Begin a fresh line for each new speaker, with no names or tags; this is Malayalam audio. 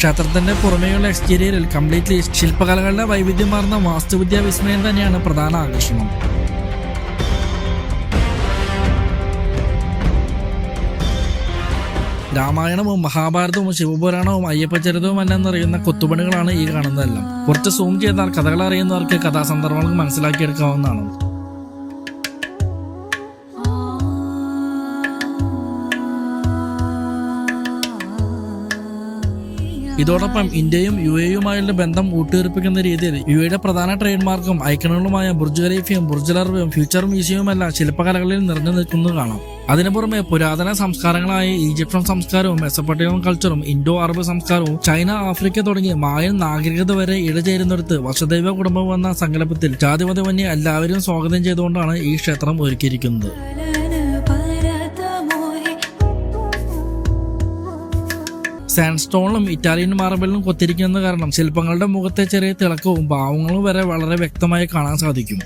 ക്ഷേത്രത്തിന്റെ പുറമേയുള്ള എക്സ്റ്റീരിയറിൽ കംപ്ലീറ്റ്ലി ശില്പകലകളുടെ വൈവിധ്യമാർന്ന വാസ്തുവിദ്യാ വിസ്മയം തന്നെയാണ് പ്രധാന ആകർഷണം. രാമായണവും മഹാഭാരതവും ശിവപുരാണവും അയ്യപ്പചരിതവും എല്ലാം നിറയുന്ന കൊത്തുപണികളാണ് ഈ കാണുന്നതെല്ലാം. കുറച്ച് സൂം ചെയ്താൽ കഥകൾ അറിയുന്നവർക്ക് കഥാസന്ദർഭങ്ങൾ മനസ്സിലാക്കിയെടുക്കാവുന്നതാണ്. ഇതോടൊപ്പം ഇന്ത്യയും UAE-യുമായുള്ള ബന്ധം ഊട്ടിയുറപ്പിക്കുന്ന രീതിയിൽ UAE-യുടെ പ്രധാന ട്രേഡ് മാർക്കും ഐക്കണുകളുമായ ബുർജ് ഖലീഫയും ബുർജ് അൽ അറബിയും ഫ്യൂച്ചർ മ്യൂസിയവുമെല്ലാം ശില്പകലകളിൽ നിറഞ്ഞു നിൽക്കുന്നത് കാണാം. അതിനു പുറമെ പുരാതന സംസ്കാരങ്ങളായ ഈജിപ്ഷ്യൻ സംസ്കാരവും മെസപ്പൊട്ടേമിയൻ കൾച്ചറും ഇൻഡോ അറബ് സംസ്കാരവും ചൈന, ആഫ്രിക്ക തുടങ്ങിയ മായൻ നാഗരികത വരെ ഇഴചേരുന്നിടത്ത് വസുദൈവ കുടുംബം എന്ന സങ്കല്പത്തിൽ ജാതിമതമന്യേ എല്ലാവരും സ്വാഗതം ചെയ്തുകൊണ്ടാണ് ഈ ക്ഷേത്രം ഒരുക്കിയിരിക്കുന്നത്. സാൻഡ്സ്റ്റോണിലും ഇറ്റാലിയൻ മാർബിളിലും കൊത്തിരിക്കുന്നത് കാരണം ശില്പങ്ങളുടെ മുഖത്തെ ചെറിയ തിളക്കവും ഭാവങ്ങളും വരെ വളരെ വ്യക്തമായി കാണാൻ സാധിക്കും.